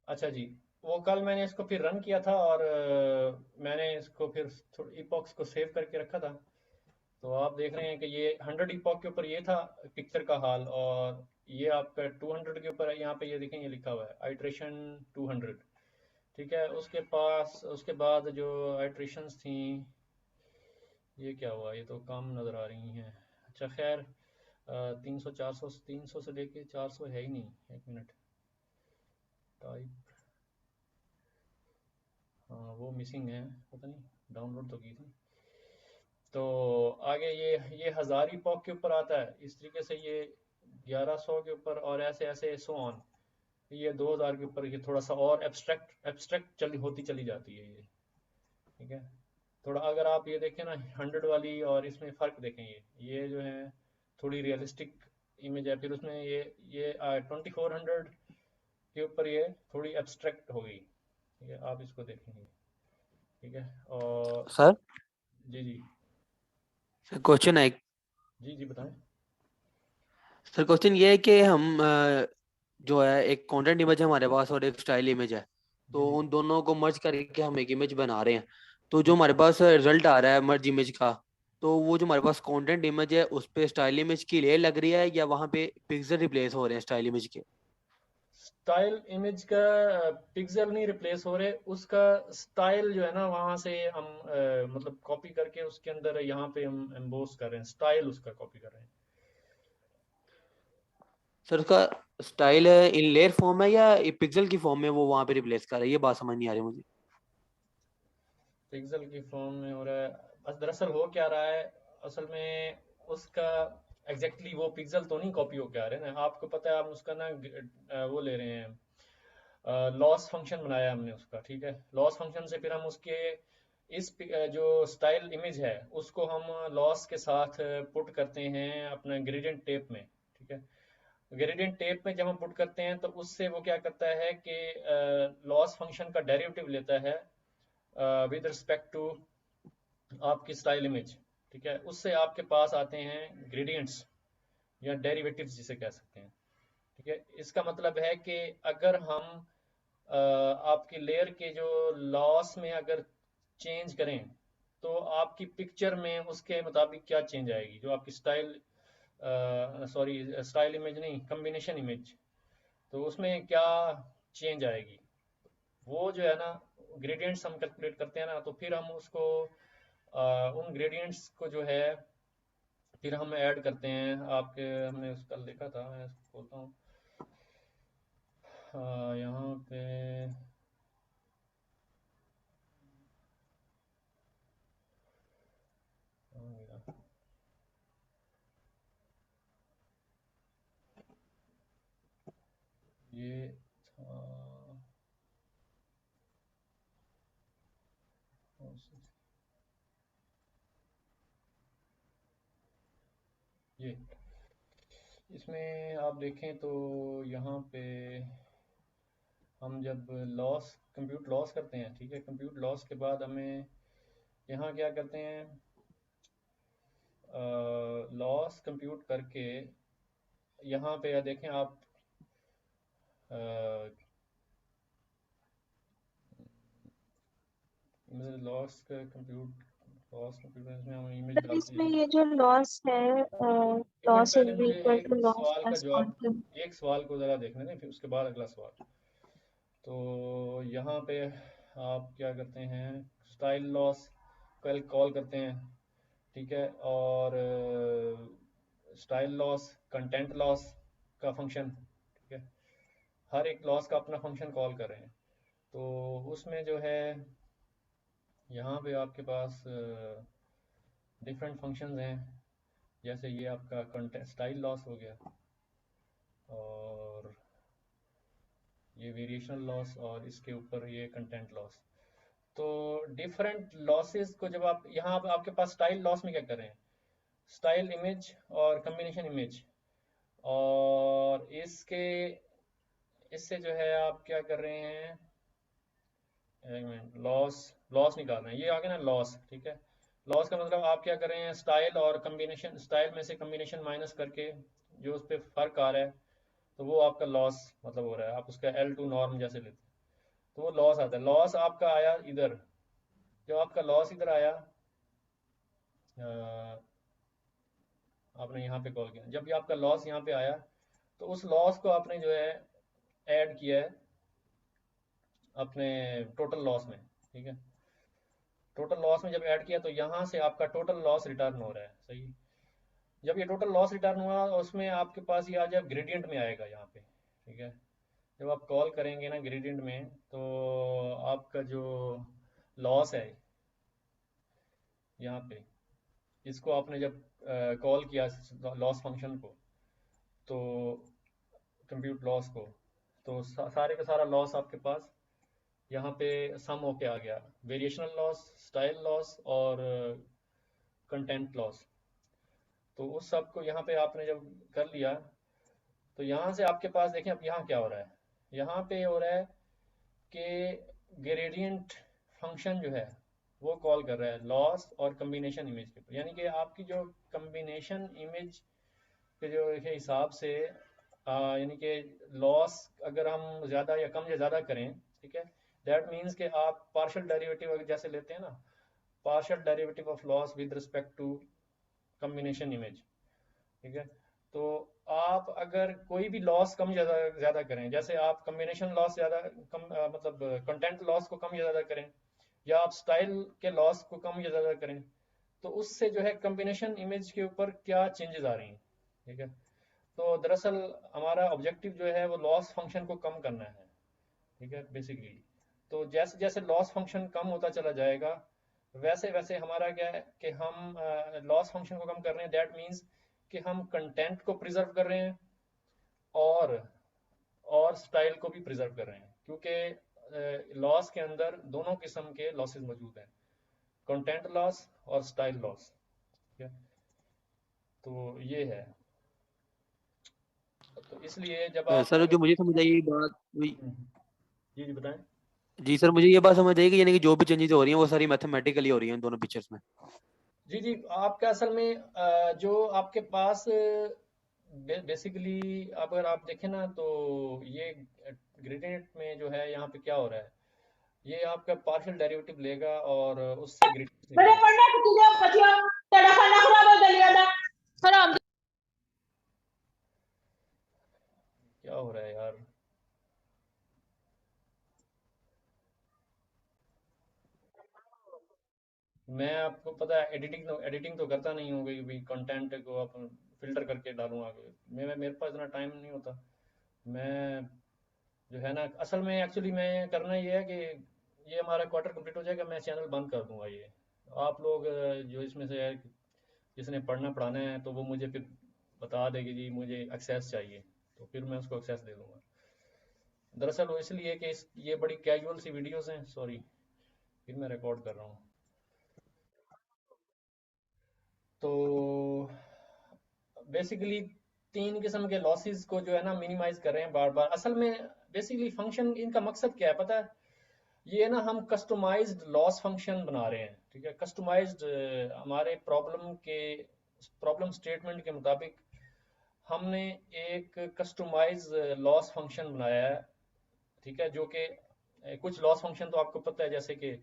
अच्छा जी। वो कल मैंने इसको फिर रन किया था और मैंने इसको फिर इपॉक्स को सेव करके रखा था। तो आप देख रहे हैं कि ये 100 इपॉक के ऊपर ये था पिक्चर का हाल, और ये आपका 200 के ऊपर है। यहाँ पे ये देखें, ये लिखा हुआ है आइट्रेशन 200। ठीक है, उसके पास उसके बाद जो आइट्रेशंस थी, ये क्या हुआ, ये तो कम नज़र आ रही हैं। अच्छा खैर, 300 400, 300 से लेके 400 है ही नहीं। एक मिनट, टाइप, हाँ वो मिसिंग है, पता नहीं डाउनलोड तो की थी। तो आगे ये 1000 इपॉक के ऊपर आता है इस तरीके से, ये 1100 के ऊपर, और ऐसे ऐसे सो ऑन। ये 2000 के ऊपर ये थोड़ा सा और एब्स्ट्रैक्ट एब्स्ट्रैक्ट चली होती चली जाती है ये। ठीक है, थोड़ा अगर आप ये देखें ना 100 वाली और इसमें फ़र्क देखें, ये जो है थोड़ी रियलिस्टिक इमेज है। फिर उसमें ये 2400 के ऊपर ये थोड़ी एब्स्ट्रैक्ट हो गई। ठीक है, आप इसको देखेंगे। ठीक है, और सर जी जी। क्वेश्चन है। जी जी बताएं। सर क्वेश्चन ये है कि हम जो है एक कंटेंट इमेज है हमारे पास और एक स्टाइल इमेज है, जी तो जी। उन दोनों को मर्ज करके हम एक इमेज बना रहे हैं। तो जो ठीक हमारे है। पास रिजल्ट आ रहा है मर्ज इमेज का, तो वो जो हमारे पास कंटेंट इमेज है उस पे स्टाइल इमेज की लेयर लग रही है या वहां पे पिक्सल रिप्लेस हो रहे हैं स्टाइल इमेज के? स्टाइल इमेज का पिक्सल नहीं रिप्लेस हो रहे, उसका स्टाइल जो है ना वहाँ से हम मतलब कॉपी करके उसके अंदर यहाँ पे हम एम्बोस कर रहे हैं, स्टाइल उसका कॉपी कर रहे हैं। सर उसका स्टाइल है इन लेयर फॉर्म है या पिक्सल की फॉर्म में वो वहां पे रिप्लेस कर रहा है, ये बात समझ नहीं आ रही मुझे। पिक्सल की फॉर्म में हो रहा है। बस दरअसल हो क्या रहा है, असल में उसका एग्जैक्टली वो पिक्सल तो नहीं कॉपी होके आ रहे हैं ना। आपको पता है, हम उसका ना वो ले रहे हैं, लॉस फंक्शन बनाया हमने उसका। ठीक है, लॉस फंक्शन से फिर हम उसके जो स्टाइल इमेज है उसको हम लॉस के साथ पुट करते हैं अपना ग्रेडियंट टेप में। ठीक है, ग्रेडियंट टेप में जब हम पुट करते हैं तो उससे वो क्या करता है कि लॉस फंक्शन का डेरिवेटिव लेता है विद रिस्पेक्ट टू आपकी स्टाइल इमेज। ठीक है, उससे आपके पास आते हैं ग्रेडियंट्स या डेरिवेटिव्स जिसे कह सकते हैं। ठीक है, इसका मतलब है कि अगर हम आपकी लेयर के जो लॉस में अगर चेंज करें, तो आपकी पिक्चर में उसके मुताबिक क्या चेंज आएगी, जो आपकी स्टाइल, सॉरी स्टाइल इमेज नहीं, कम्बिनेशन इमेज, तो उसमें क्या चेंज आएगी, वो जो है ना ग्रेडियंट्स हम कैलकुलेट करते हैं ना, तो फिर हम उसको उन ग्रेडियंट्स को जो है फिर हम ऐड करते हैं आपके। हमने उसका लिखा था, मैं इसको बोलता हूँ यहाँ पे। कहाँ गया? ये था, ये इसमें आप देखें तो यहाँ पे हम जब लॉस कंप्यूट लॉस करते हैं, ठीक है, कंप्यूट लॉस के बाद हमें यहाँ क्या करते हैं, लॉस कंप्यूट करके यहाँ पे देखें आप, लॉस का कंप्यूट, लॉस कंप्यूट में हम इमेज सर डालते इसमें हैं। ये जो लॉस है, एक मिनट, लॉस पहले इज मुझे इक्वल एक टू लॉस सवाल का प्लस जवाब, क्वांटम। एक सवाल को ज़रा देखने दें, फिर उसके बाद अगला सवाल। तो यहाँ पे आप क्या करते हैं, स्टाइल लॉस कल कॉल करते हैं। ठीक है, और स्टाइल लॉस, कंटेंट लॉस का फंक्शन। ठीक है, हर एक लॉस का अपना फंक्शन कॉल कर रहे हैं। तो उसमें जो है यहाँ पे आपके पास डिफरेंट फंक्शंस हैं। जैसे ये आपका कंटेंट स्टाइल लॉस हो गया, और ये वेरिएशनल लॉस, और इसके ऊपर ये कंटेंट लॉस। तो डिफरेंट लॉसेस को जब आप यहाँ आपके पास स्टाइल लॉस में क्या कर रहे हैं, स्टाइल इमेज और कम्बिनेशन इमेज, और इसके इससे जो है आप क्या कर रहे हैं, एक मिनट, लॉस लॉस निकाल रहे हैं, ये आ गया ना लॉस। ठीक है, लॉस का मतलब आप क्या कर रहे हैं, स्टाइल और कम्बिनेशन, स्टाइल में से कम्बिनेशन माइनस करके जो उस पर फर्क आ रहा है, तो वो आपका लॉस मतलब हो रहा है। आप उसका L2 नॉर्म जैसे लेते हैं। तो वो लॉस आता है। लॉस आपका आया इधर, जब आपका लॉस इधर आया, अ, आपने यहाँ पे कॉल किया, जब भी आपका लॉस यहाँ पे आया, तो उस लॉस को आपने जो है ऐड किया है अपने टोटल लॉस में, ठीक है। टोटल लॉस में जब ऐड किया तो यहाँ से आपका टोटल लॉस रिटर्न हो रहा है, सही। जब ये टोटल लॉस रिटर्न हुआ, उसमें आपके पास ये आ जाए ग्रेडियंट में आएगा यहाँ पे, ठीक है। जब आप कॉल करेंगे ना ग्रेडियंट में, तो आपका जो लॉस है यहाँ पे, इसको आपने जब कॉल किया लॉस फंक्शन को, तो कंप्यूट लॉस को, तो सारे का सारा लॉस आपके पास यहाँ पे सम होके आ गया, वेरिएशनल लॉस, स्टाइल लॉस और कंटेंट लॉस। तो उस सब को यहाँ पे आपने जब कर लिया, तो यहाँ से आपके पास देखें अब यहाँ क्या हो रहा है। यहाँ पे हो रहा है कि ग्रेडियंट फंक्शन जो है वो कॉल कर रहा है लॉस और कम्बिनेशन इमेज के ऊपर, यानी कि आपकी जो कम्बिनेशन इमेज के जो के हिसाब से, यानी कि लॉस अगर हम ज़्यादा या कम या ज़्यादा करें, ठीक है, दैट मीन्स कि आप पार्शियल डेरिवेटिव जैसे लेते हैं ना, partial derivative of loss with respect to combination image, ठीक है। तो आप अगर कोई भी लॉस कम ज़्यादा ज़्यादा करें, जैसे आप कम्बिनेशन लॉस ज़्यादा कम, मतलब कंटेंट लॉस को कम या ज़्यादा करें, या आप स्टाइल के लॉस को कम या ज़्यादा करें, तो उससे जो है कम्बिनेशन इमेज के ऊपर क्या चेंजेस आ रही हैं, ठीक है। तो दरअसल हमारा ऑब्जेक्टिव जो है वो लॉस फंक्शन को कम करना है, ठीक है, बेसिकली। तो जैसे जैसे लॉस फंक्शन कम होता चला जाएगा, वैसे वैसे हमारा क्या है कि हम लॉस फंक्शन को कम कर रहे हैं, दैट मीन्स कि हम कंटेंट को प्रिजर्व कर रहे हैं और स्टाइल को भी प्रिजर्व कर रहे हैं, क्योंकि लॉस के अंदर दोनों किस्म के लॉसेस मौजूद हैं, कंटेंट लॉस और स्टाइल लॉस, ठीक है। तो ये है, तो इसलिए जब आप सर अगर जो मुझे समझ आई ये बात हम्म, जी जी बताएं। जी सर, मुझे ये बात समझ आई कि यानी कि जो भी चेंजेस हो रही हैं वो सारी मैथमेटिकली हो रही हैं दोनों पिक्चर्स में। जी जी, आपका असल में जो आपके पास बेसिकली अगर आप देखें ना, तो ये ग्रेडियंट में जो है यहाँ पे क्या हो रहा है, ये आपका पार्शियल डेरिवेटिव लेगा और उससे ग्रेडियंट बड़े निकालेगा। पढ़ना कि तुझे बचिया तेरा खाना खराब हो गया था खराब। क्या हो रहा है यार, मैं आपको पता है एडिटिंग तो करता नहीं हूँ, कोई भी कंटेंट को आप फिल्टर करके डालूँ आगे, मेरे पास इतना टाइम नहीं होता। मैं जो है ना, असल में एक्चुअली मैं करना ये है कि ये हमारा क्वार्टर कंप्लीट हो जाएगा, मैं चैनल बंद कर दूंगा ये। आप लोग जो इसमें से है, जिसने पढ़ना पढ़ाना है, तो वो मुझे फिर बता देगी जी मुझे एक्सेस चाहिए, तो फिर मैं उसको एक्सेस दे दूंगा। दरअसल वो इसलिए कि ये बड़ी कैजुअल सी वीडियोस हैं, सॉरी, फिर मैं रिकॉर्ड कर रहा हूँ। तो बेसिकली तीन किस्म के लॉसेस को जो है ना मिनिमाइज कर रहे हैं बार बार। असल में बेसिकली फंक्शन इनका मकसद क्या है पता है, ये ना हम कस्टमाइज्ड लॉस फंक्शन बना रहे हैं, ठीक है, कस्टमाइज्ड हमारे प्रॉब्लम स्टेटमेंट के मुताबिक हमने एक कस्टमाइज लॉस फंक्शन बनाया है, ठीक है, जो कि कुछ लॉस फंक्शन तो आपको पता है, जैसे कि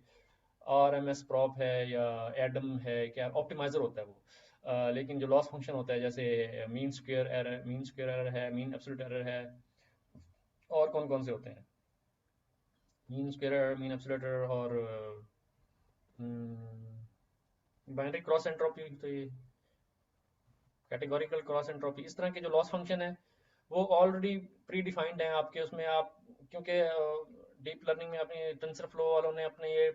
आर एम एस प्रॉप है या एडम है, क्या ऑप्टिमाइजर होता है वो। लेकिन जो लॉस फंक्शन होता है, जैसे मीन स्क्वेयर एरर है, मीन एब्सोल्यूट एरर है, और कौन कौन से होते हैं, mean square error, mean absolute error, और बाइनरी क्रॉस एंट्रोपी, तो ये कैटेगोरिकल क्रॉस एंट्रोपी, इस तरह के जो लॉस फंक्शन है वो ऑलरेडी प्री डिफाइंड है आपके उसमें। आप क्योंकि डीप लर्निंग में अपने टेंसर फ्लो वालों ने अपने ये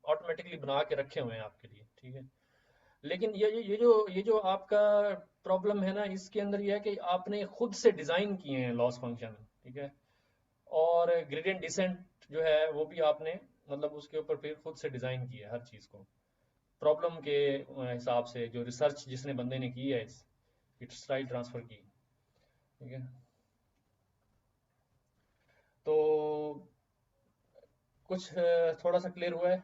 ऑटोमेटिकली बना के रखे हुए हैं आपके लिए, ठीक है। लेकिन ये जो आपका प्रॉब्लम है ना, इसके अंदर ये है कि आपने खुद से डिजाइन किए हैं लॉस फंक्शन, ठीक है, और ग्रेडियंट डिसेंट जो है वो भी आपने मतलब उसके ऊपर फिर खुद से डिजाइन किया है हर चीज को, प्रॉब्लम के हिसाब से, जो रिसर्च जिसने बंदे ने की है इस स्टाइल ट्रांसफर की, ठीक है। तो कुछ थोड़ा सा क्लियर हुआ है।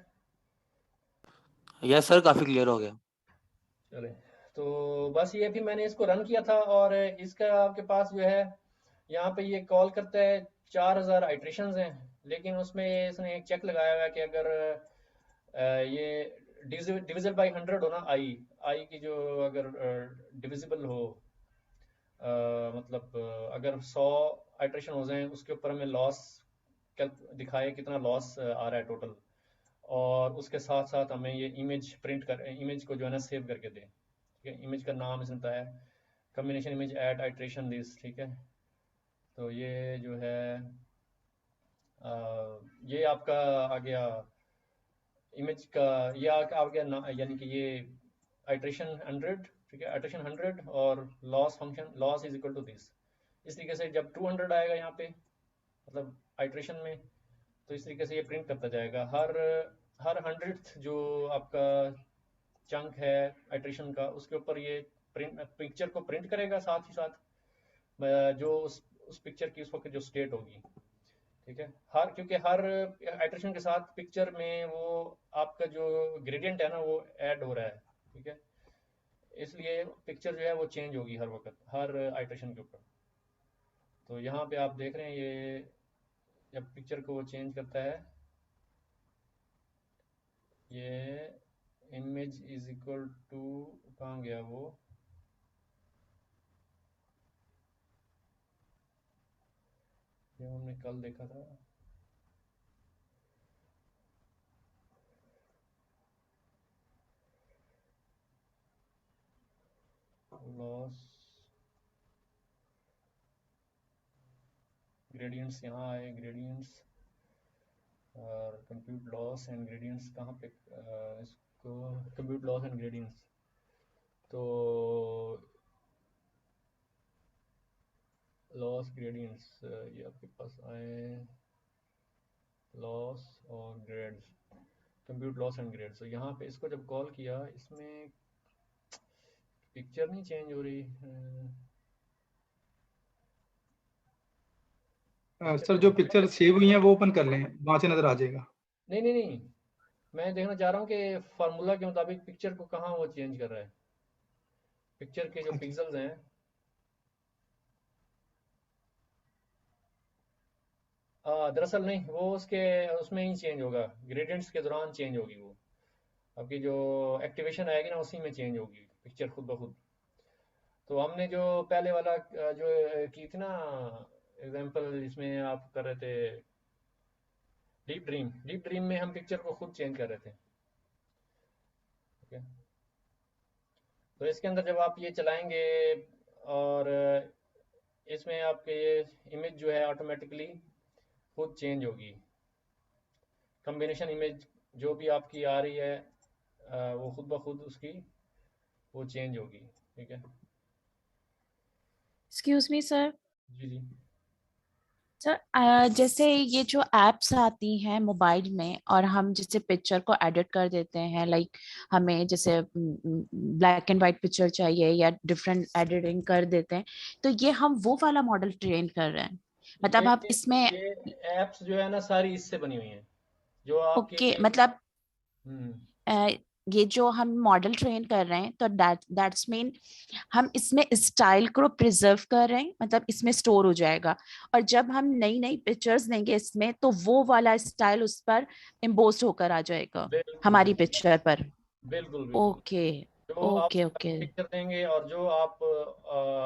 यस सर, काफी क्लियर हो गया। चले, तो बस ये भी मैंने इसको रन किया था, और इसका आपके पास जो है यहाँ पे ये कॉल करता है 4000 आइट्रेशंस हैं, लेकिन उसमें इसने एक चेक लगाया हुआ है कि अगर ये डिविजिबल बाई 100 हो ना, आई की जो अगर डिविजिबल हो, मतलब अगर 100 आइट्रेशन हो जाएं, उसके ऊपर हमें लॉस दिखाए कितना लॉस आ रहा है टोटल, और उसके साथ साथ हमें ये इमेज प्रिंट कर, इमेज को जो है ना सेव करके दें। ठीक है, इमेज का नाम इसने बताया combination image at iteration this. ठीक है, तो ये जो है ये आपका आ गया इमेज का, ये आ गया यानी कि ये आइट्रेशन 100। ठीक है, आइट्रेशन 100 और loss function loss is equal to this. इस तरीके से जब 200 आएगा यहाँ पे, मतलब आइट्रेशन में, तो इस तरीके से ये प्रिंट करता जाएगा। हर 100th जो आपका चंक है आइट्रेशन का, उसके ऊपर ये प्रिंट पिक्चर को प्रिंट करेगा, साथ ही साथ जो उस पिक्चर की उस वक्त जो स्टेट होगी। ठीक है, क्योंकि हर आइट्रेशन के साथ पिक्चर में वो आपका जो ग्रेडियंट है ना वो ऐड हो रहा है। ठीक है, इसलिए पिक्चर जो है वो चेंज होगी हर वक्त, हर आइट्रेशन के ऊपर। तो यहाँ पे आप देख रहे हैं ये जब पिक्चर को वो चेंज करता है, ये इमेज इज इक्वल टू, कहाँ गया वो, ये हमने कल देखा था। लॉस ग्रेडियंट्स, यहाँ आए ग्रेडियंट्स और कंप्यूट लॉस एंड ग्रेडियंट्स, कहाँ पे इसको कंप्यूट लॉस एंड ग्रेडियंट्स, तो लॉस ग्रेडियंट्स ये आपके पास आए, लॉस और grades, compute loss and grades. तो यहाँ पे इसको जब कॉल किया, इसमें पिक्चर नहीं चेंज हो रही। सर जो पिक्चर सेव हुई है वो ओपन कर लें, वहां से नजर आ जाएगा। नहीं नहीं नहीं, मैं देखना चाह रहा हूँ कि फार्मूला के मुताबिक पिक्चर को कहाँ वो चेंज कर रहा है, पिक्चर के जो पिक्सल्स हैं। दरअसल नहीं, वो उसके उसमें ही चेंज होगा, ग्रेडियंट्स के दौरान चेंज होगी वो, आपकी जो एक्टिवेशन आएगी ना उसी में चेंज होगी पिक्चर खुद ब खुद। तो हमने जो पहले वाला जो की थी ना एग्जांपल, जिसमें आप कर रहे थे डीप ड्रीम में हम पिक्चर को खुद चेंज कर रहे थे। ठीक है, तो इसके अंदर जब आप ये चलाएंगे और इसमें आपके ये इमेज जो है ऑटोमेटिकली खुद चेंज होगी, कॉम्बिनेशन इमेज जो भी आपकी आ रही है वो खुद ब खुद उसकी वो चेंज होगी। ठीक है, एक्सक्यूज मी सर। जी जी। सर जैसे ये जो एप्स आती हैं मोबाइल में और हम जैसे पिक्चर को एडिट कर देते हैं, लाइक हमें जैसे ब्लैक एंड वाइट पिक्चर चाहिए या डिफरेंट एडिटिंग कर देते हैं, तो ये हम वो वाला मॉडल ट्रेन कर रहे हैं, मतलब आप इसमें। ये एप्स जो है ना सारी इससे बनी हुई हैं जो आपके ओके, मतलब हम्म ये जो हम मॉडल ट्रेन कर रहे हैं तो दैट्स मीन हम इसमें स्टाइल को प्रिजर्व कर रहे हैं, मतलब इसमें स्टोर हो जाएगा, और जब हम नई नई पिक्चर्स देंगे इसमें तो वो वाला स्टाइल उस पर इम्पोज होकर आ जाएगा बिल्कुल हमारी बिल्कुल पिक्चर पर। बिल्कुल बिल्कुल। ओके जो आप ओके ओके पिक्चर देंगे और जो आप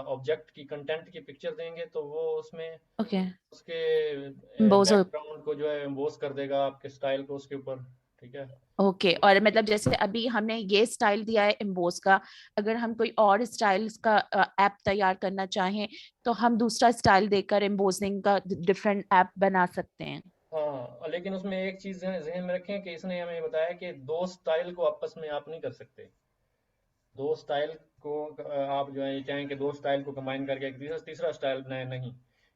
ऑब्जेक्ट की कंटेंट की पिक्चर देंगे, तो वो उसमें ओके उसके इम्पोज। बैकग्राउंड को जो है एम्बोस कर देगा आपके स्टाइल को उसके ऊपर। ठीक है, ओके, और मतलब जैसे अभी हमने ये स्टाइल दिया है एम्बोस का, अगर हम कोई और स्टाइल का ऐप तैयार करना चाहें तो हम दूसरा स्टाइल देकर एम्बोसिंग का डिफरेंट ऐप बना सकते हैं। हाँ, लेकिन उसमें एक चीज जहन में रखें कि इसने हमें बताया कि दो स्टाइल को आपस में आप नहीं कर सकते। दो स्टाइल को आप जो है ये चाहें कि दो स्टाइल को कंबाइन करके एक तीसरा स्टाइल बनाए, नहीं,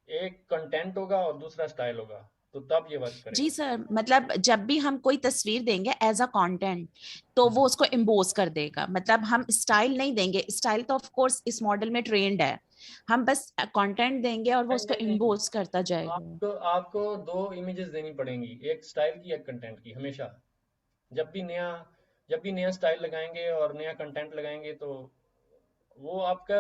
एक कंटेंट होगा और दूसरा स्टाइल होगा, तो तब ये वर्क जी करेगा। सर, मतलब जब भी हम कोई तस्वीर देंगे एज अ कंटेंट तो वो उसको इम्बोस कर देगा, मतलब हम स्टाइल नहीं देंगे, स्टाइल तो ऑफ कोर्स इस मॉडल में ट्रेंड है, हम बस कंटेंट देंगे और वो नहीं उसको नहीं नहीं, इम्बोस करता जाएगा। आपको दो इमेजेस देनी पड़ेंगी, एक स्टाइल की एक कंटेंट की, हमेशा। जब भी नया जब भी नया स्टाइल लगाएंगे और नया कंटेंट लगाएंगे, तो वो आपका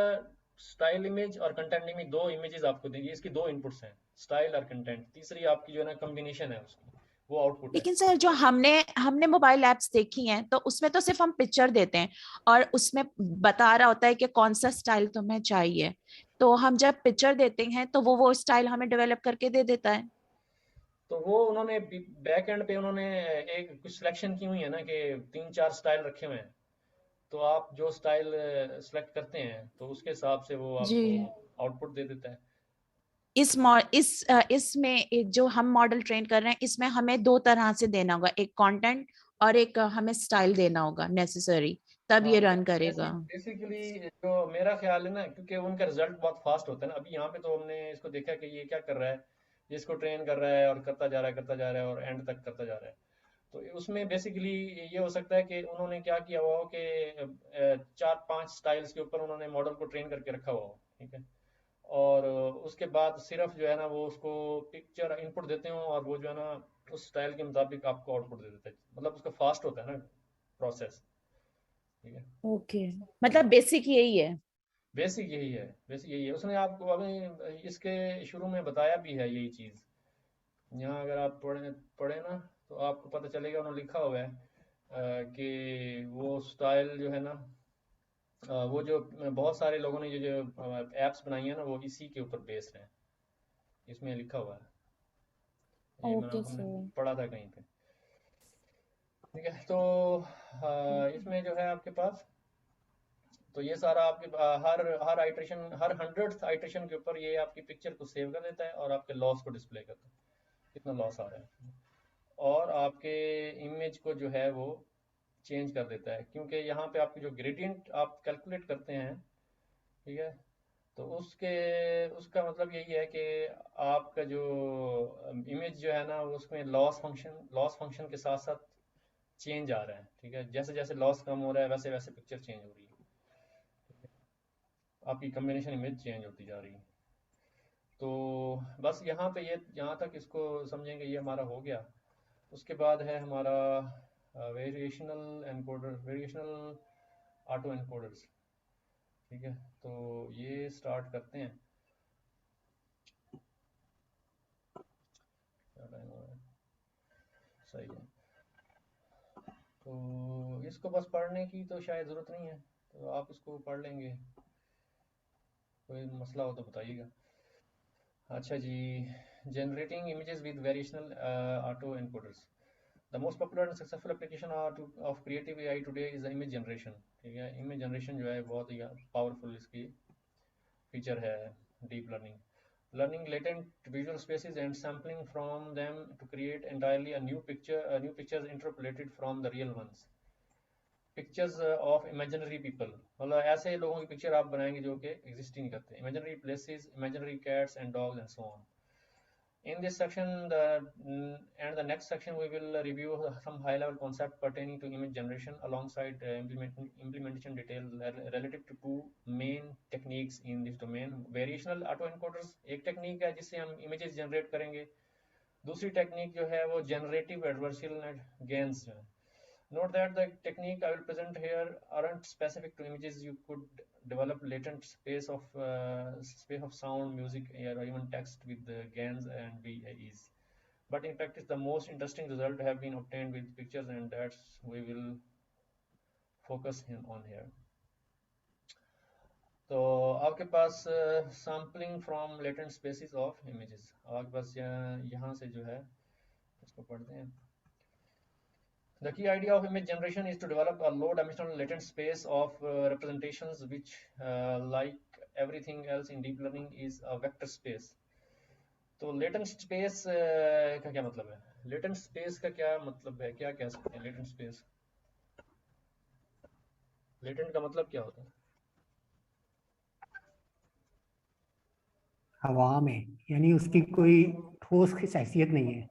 स्टाइल इमेज और कंटेंट इमेज दो इमेजेस आपको देंगे, इसकी दो इनपुट्स हैं स्टाइल और कंटेंट, तीसरी आपकी जो है ना कॉम्बिनेशन है उसकी, वो आउटपुट है। लेकिन सर जो हमने मोबाइल ऐप्स देखी हैं तो उसमें तो सिर्फ हम पिक्चर देते हैं और उसमें बता रहा होता है कि कौन सा स्टाइल तुम्हें चाहिए, तो हम जब पिक्चर देते हैं तो वो स्टाइल हमें डेवलप करके दे देता है। तो वो उन्होंने बैक एंड पे उन्होंने एक कुछ सिलेक्शन की हुई है ना कि 3-4 स्टाइल रखे हुए हैं, तो आप जो स्टाइल सेलेक्ट करते हैं तो उसके हिसाब से वो जी। आपको आउटपुट दे देता है। इसमें जो हम मॉडल ट्रेन कर रहे हैं इसमें हमें दो तरह से देना होगा, एक कंटेंट और एक हमें स्टाइल देना होगा नेसेसरी, तब हाँ, ये रन करेगा। बेसिकली जो मेरा ख्याल है ना, क्योंकि उनका रिजल्ट बहुत फास्ट होता है ना, अभी यहाँ पे तो हमने इसको देखा कि ये क्या कर रहा है, ये इसको ट्रेन कर रहा है और करता जा रहा है करता जा रहा है और एंड तक करता जा रहा है। तो उसमें बेसिकली ये हो सकता है कि उन्होंने क्या किया हुआ हो कि 4-5 स्टाइल्स के ऊपर उन्होंने मॉडल को ट्रेन करके रखा हुआ हो, ठीक है, और उसके बाद सिर्फ जो है ना वो उसको पिक्चर इनपुट देते हो और वो जो है ना उस स्टाइल के मुताबिक आपको आउटपुट दे देता है, मतलब उसका फास्ट होता है ना प्रोसेस, ठीक है। ओके, मतलब बेसिक यही है। बेसिक यही है, बेसिक यही है, उसने आपको अभी इसके शुरू में बताया भी है यही चीज़। यहाँ अगर आप पढ़े पढ़े ना तो आपको पता चलेगा, उन्होंने लिखा हुआ है कि वो स्टाइल जो है ना, वो जो बहुत सारे लोगों ने जो एप्स बनाई है ना वो इसी के ऊपर बेस्ड है, इसमें लिखा हुआ है, ये मैंने ओके हमने सर। पढ़ा था कहीं पे, ठीक है। तो इसमें जो है आपके पास, तो ये सारा आपके हर हर आइट्रेशन, हर 100th आइट्रेशन के ऊपर ये आपकी पिक्चर को सेव कर देता है और आपके लॉस को डिस्प्ले करता है, कितना लॉस आ रहा है, और आपके इमेज को जो है वो चेंज कर देता है, क्योंकि यहाँ पे आपकी जो ग्रेडियंट आप कैलकुलेट करते हैं, ठीक है, तो उसके उसका मतलब यही है कि आपका जो इमेज जो है ना उसमें लॉस फंक्शन के साथ साथ चेंज आ रहा है, ठीक है, जैसे जैसे लॉस कम हो रहा है वैसे वैसे पिक्चर चेंज हो रही है, आपकी कॉम्बिनेशन इमेज चेंज होती जा रही है। तो बस यहाँ पे ये यहाँ तक इसको समझेंगे, ये हमारा हो गया। उसके बाद है हमारा वेरिएशनल ऑटो एनकोडर्स, ठीक है, तो ये स्टार्ट करते हैं। क्या टाइम हो रहा है, सही है, तो इसको बस पढ़ने की तो शायद ज़रूरत नहीं है, तो आप इसको पढ़ लेंगे, कोई मसला हो तो बताइएगा। अच्छा जी, generating images with variational auto encoders. The most popular and successful application of creative AI today is the image generation, ठीक है, इमेज जनरेशन जो है बहुत ही पावरफुल इसकी फीचर है, deep learning latent visual spaces and sampling from them to create entirely a new pictures interpolated from the real ones. Pictures of imaginary people, मतलब ऐसे लोगों की पिक्चर आप बनाएंगे जो कि एग्जिस्ट ही नहीं करते, imaginary places, imaginary cats and dogs and so on. In this section, and the next section, we will review some high-level concept pertaining to image generation alongside implementation detail relative to two main techniques in this domain. Variational autoencoders एक technique है जिससे हम images generate करेंगे, दूसरी technique जो है वो generative adversarial gains है। Note that the technique I will present here aren't specific to images. You could develop latent space of sound, music, or even text with the GANs and VAEs. But in practice, the most interesting results have been obtained with pictures, and that's we will focus on here. तो आपके पास sampling from latent spaces of images, आपके पास यहाँ से जो है इसको पढ़ते हैं। The key idea of image generation is to develop a low-dimensional latent space of representations, which, like everything else in deep learning, is a vector space. तो latent space का क्या मतलब है? Latent space का क्या मतलब है? क्या कह सकते हैं latent space? Latent का मतलब क्या होता है? हवा में, यानी उसकी कोई ठोस हैसियत नहीं है।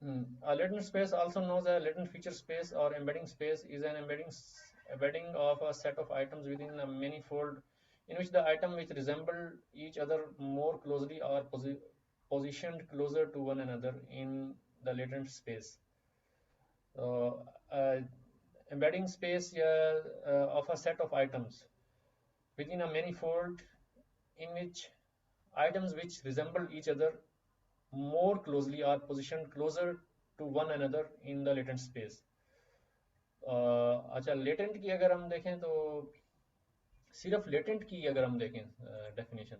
A latent space, also known as a latent feature space or embedding space, is an embedding of a set of items within a manifold in which the items which resemble each other more closely are positioned closer to one another in the latent space. Embedding space of a set of items within a manifold in which items which resemble each other closely are positioned closer to one another in the latent space. अच्छा, latent की अगर हम देखें तो सिर्फ latent की अगर हम देखें डेफिनेशन,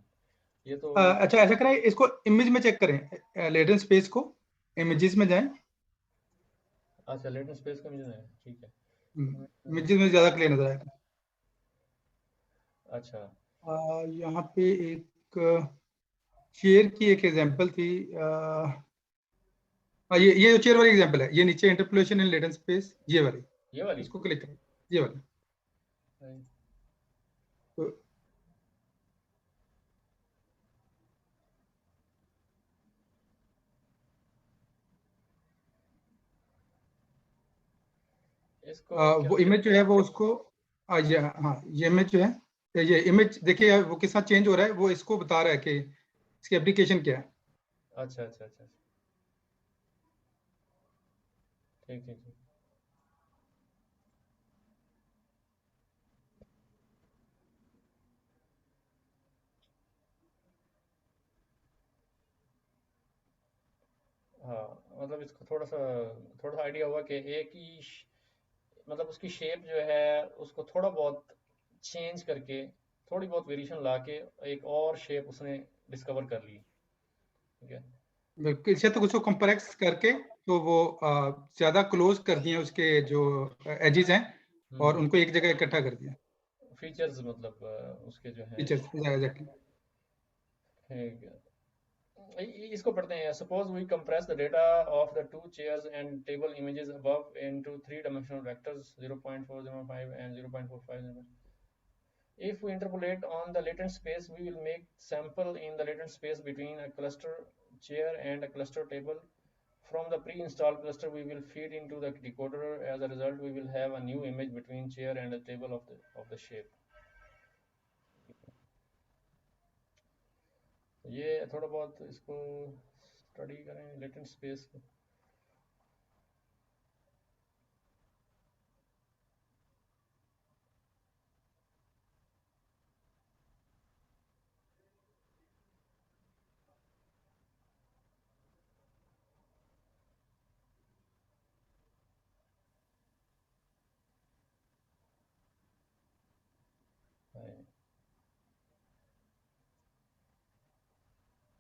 ये तो अच्छा, ऐसा करें, इसको इमेज में चेक करें, लेटेंट स्पेस को इमेजेस में जाएं। अच्छा, लेटेंट स्पेस का मुझे है, ठीक है। इमेजेस में ज्यादा क्लियर नजर आएगा। अच्छा, यहाँ पे एक चेयर की एक एग्जांपल थी। ये जो चेयर वाली एग्जांपल है, ये नीचे इंटरपोलेशन इन लेटेंट स्पेस, ये वाली, ये वाली इसको क्लिक करें, ये वाली। तो इसको वो इमेज जो है वो उसको ये, हाँ, ये इमेज जो है, ये इमेज देखिए वो किस तरह चेंज हो रहा है, वो इसको बता रहा है कि इसकी एप्लीकेशन क्या है। अच्छा अच्छा अच्छा, ठीक ठीक ठीक। हाँ, मतलब इसको थोड़ा सा आइडिया हुआ कि एक ही मतलब उसकी शेप जो है उसको थोड़ा बहुत चेंज करके, थोड़ी बहुत वेरिएशन लाके एक और शेप उसने डिस्कवर कर ली, ठीक है। बिल्कुल, इससे तो उसको कंप्रेस करके तो वो ज्यादा क्लोज कर दिए उसके जो एजेस हैं, और उनको एक जगह इकट्ठा कर दिया। फीचर्स मतलब उसके जो हैं फीचर्स एग्जैक्टली। ठीक है। इसको पढ़ते हैं। Suppose we compress the data of the two chairs and table images above into 3-dimensional vectors 0.405 and 0.45. If we interpolate on the latent space, we will make sample in the latent space between a cluster chair and a cluster table. From the pre-installed cluster, we will feed into the decoder. As a result, we will have a new image between chair and a table of the shape. ये थोड़ा बहुत इसको study करें latent space को।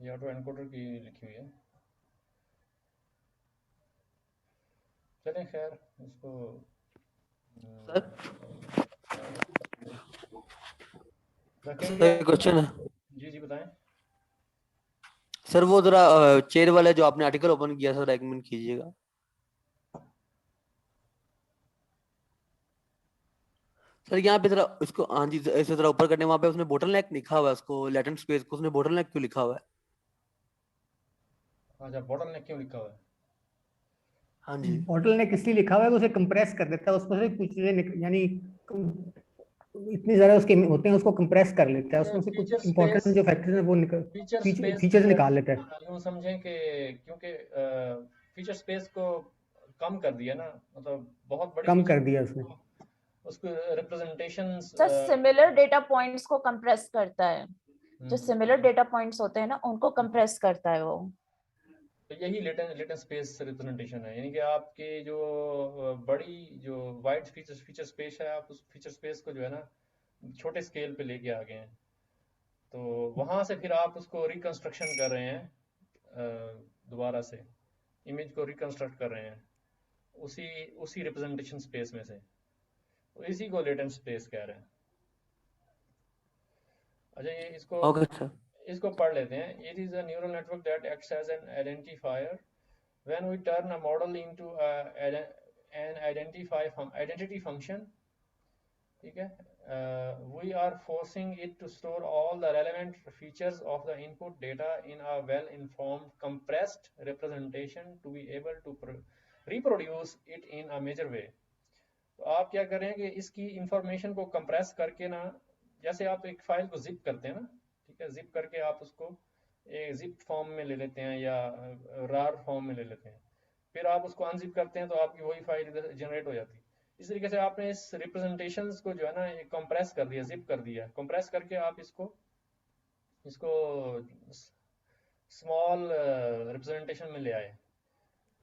ये auto encoder की लिखी हुई है। चलें, खैर इसको रखेंगे। सर क्वेश्चन है। जी जी बताएं। सर वो जरा चेयर वाला जो आपने आर्टिकल ओपन किया सर, रेकमेंड कीजिएगा। सर यहाँ पे जरा इसको, हाँ जी, ऐसे जरा ऊपर करने, वहाँ पे उसने बोटलनेक लिखा हुआ है, उसको लेटेंट स्पेस को उसने बोटलनेक क्यों लिखा हुआ है? अच्छा, बोटलनेक क्यों लिखा हुआ है? हाँ जी, बॉटलनेक इसलिए लिखा हुआ है कि उसे कंप्रेस कर देता है, उसमें से कुछ चीजें यानी इतने ज्यादा उसके होते हैं, उसको कंप्रेस कर लेता है, उसमें से फीचर कुछ स्पेस, इंपॉर्टेंट जो फैक्टर्स हैं वो फीचर स्पेस फीचर्स निकाल लेता है। यूँ समझें कि क्योंकि फीचर स्पेस को कम कर दिया ना, मतलब बहुत बड़ी कम फीचर कर दिया उसने। उसको representations sir similar data points को कंप्रेस करता है, जो सिमिलर डेटा पॉइंट्स होते हैं ना उनको कंप्रेस करता है वो। तो यही लेटेंट स्पेस रिप्रेजेंटेशन है, यानी कि आपके जो बड़ी जो वाइड फीचर स्पेस है, आप उस फीचर स्पेस को जो है ना छोटे स्केल पे लेके आ गए हैं, तो वहां से फिर आप उसको रिकंस्ट्रक्शन कर रहे हैं, दोबारा से इमेज को रिकंस्ट्रक्ट कर रहे हैं उसी उसी रिप्रेजेंटेशन स्पेस में से, तो इसी को लेटेंट स्पेस कह रहे हैं। अच्छा, ये ओके सर। इसको पढ़ लेते हैं। It is a neural network that acts as an identifier. When we turn a model into an identity function, ठीक है, we are forcing it to store all the relevant features of the input data in a well-informed compressed representation to be able to reproduce it in a major way. तो आप क्या करें कि इसकी information को compress करके ना, जैसे आप एक फाइल को जिप करते हैं ना, ठीक है, जिप करके आप उसको एक जिप फॉर्म में ले लेते हैं या रार फॉर्म में ले लेते हैं, फिर आप उसको अनजिप करते हैं तो आपकी वही फाइल इधर जनरेट हो जाती है। इस तरीके से आपने इस रिप्रेजेंटेशंस को जो है ना कंप्रेस कर दिया, जिप कर दिया, कंप्रेस करके आप इसको स्मॉल रिप्रेजेंटेशन में ले आए,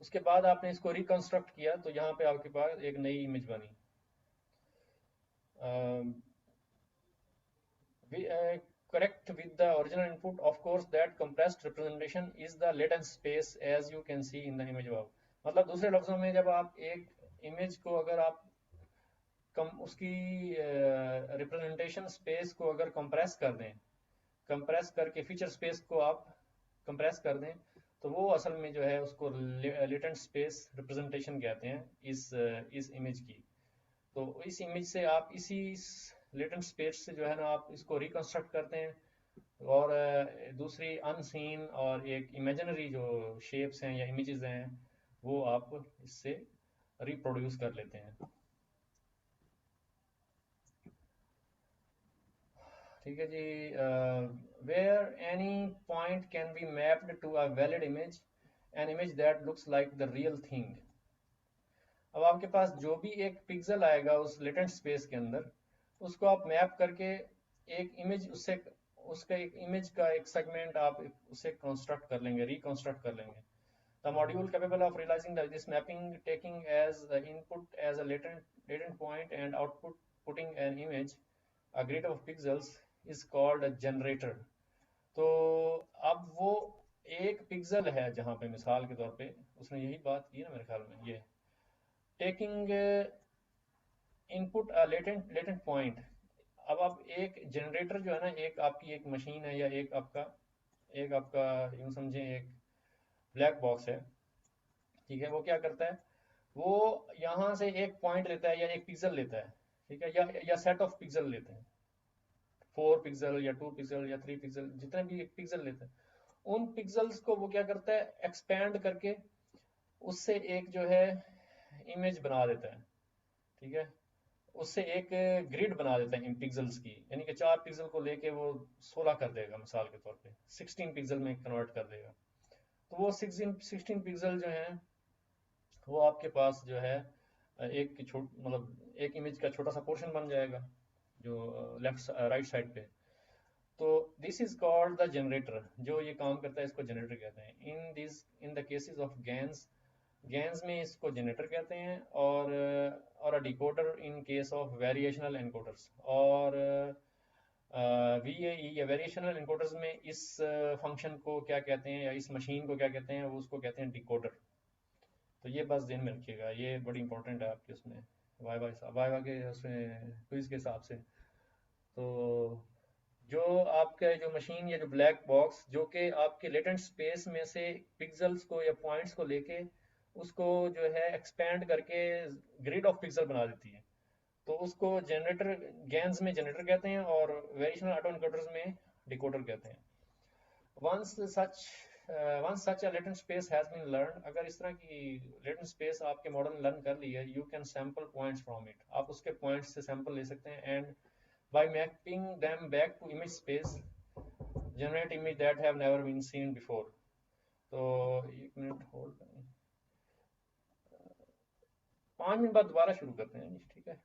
उसके बाद आपने इसको रिकंस्ट्रक्ट किया तो यहाँ पे आपके पास एक नई इमेज बनी। Correct with the original input, of course that compressed representation is the latent space as you can see in the image above। मतलब दूसरे लफ्जों में जब आप एक इमेज को अगर आप उसकी रिप्रेजेंटेशन स्पेस को अगर कंप्रेस कर दें, कंप्रेस करके फीचर स्पेस को आप कंप्रेस कर दें, तो वो असल में जो है उसको लेटेंट स्पेस रिप्रेजेंटेशन कहते हैं इस इमेज की। तो इस इमेज से आप इसी लेटेंट स्पेस से जो है ना आप इसको रिकंस्ट्रक्ट करते हैं, और दूसरी अनसीन और एक इमेजिनरी जो शेप्स हैं या इमेजेस हैं वो आप इससे रिप्रोड्यूस कर लेते हैं। ठीक है जी। Where any point can be mapped to a valid image, an image that looks like the real thing. अब आपके पास जो भी एक पिक्सल आएगा उस लेटेंट स्पेस के अंदर, उसको आप मैप करके एक इमेज उसका एक इमेज का एक सेगमेंट आप उसे कंस्ट्रक्ट कर लेंगे, रिकंस्ट्रक्ट कर लेंगे। The module capable of realising this mapping taking as the input as a latent point and output putting an image a grid of pixels is called a generator. तो अब वो एक पिक्सल है जहाँ पे मिसाल के तौर पे उसने यही बात की ना मेरे ख्याल में, ये टेकिंग इनपुट लेटेंट पॉइंट। अब आप एक जनरेटर जो है ना, एक आपकी एक मशीन है या एक आपका यूं समझें एक ब्लैक बॉक्स है, ठीक है। वो क्या करता है, वो यहाँ से एक पॉइंट लेता है या एक पिक्सल लेता है, ठीक है, या सेट ऑफ पिक्सल लेते हैं, 4 पिक्सल या 2 पिक्सल या 3 पिक्सल, जितने भी एक पिक्सल लेते हैं, उन पिक्सल्स को वो क्या करता है एक्सपैंड करके उससे एक जो है इमेज बना देता है, ठीक है। उससे एक ग्रिड बना देता है इन पिक्सल्स की, यानी कि 4 पिक्सल को लेके वो 16 कर देगा, मिसाल के तौर पे 16 पिक्सल में कन्वर्ट कर देगा। तो वो 16 पिक्सल जो हैं वो आपके पास जो है मतलब एक इमेज का छोटा सा पोर्शन बन जाएगा जो राइट साइड पे। तो this is called the generator. जो ये काम करता है इसको जनरेटर कहते हैं। In the cases of GANs में इसको जनरेटर कहते हैं, और a decoder in case of variational encoders, और VAE या वेरिएशनल एनकोडर्स में इस फंक्शन को क्या कहते हैं या इस मशीन को क्या कहते हैं, वो उसको कहते हैं डिकोडर। तो ये बस ध्यान में रखिएगा, ये बड़ी इंपॉर्टेंट है आपके उसमें वाइवा के उसमें क्विज के हिसाब से। तो जो आपका जो मशीन या जो ब्लैक बॉक्स जो कि आपके लेटेंट स्पेस में से पिक्सल्स को या पॉइंट्स को लेके उसको जो है एक्सपैंड करके ग्रिड ऑफ पिक्सल बना देती है, तो उसको जनरेटर गैन्स में जनरेटर कहते हैं और वेरिएशनल ऑटो एनकोडर्स में डिकोडर कहते हैं। once such a latent space has been learned, अगर इस तरह की latent space आपके मॉडल ने लर्न कर ली है, you can sample points from it, आप उसके पॉइंट्स से सैंपल ले सकते हैं, and by mapping them back to image space generate image that have never been seen before। तो 1 मिनट होल्ड करें, 5 मिनट बाद दोबारा शुरू करते हैं, ठीक है।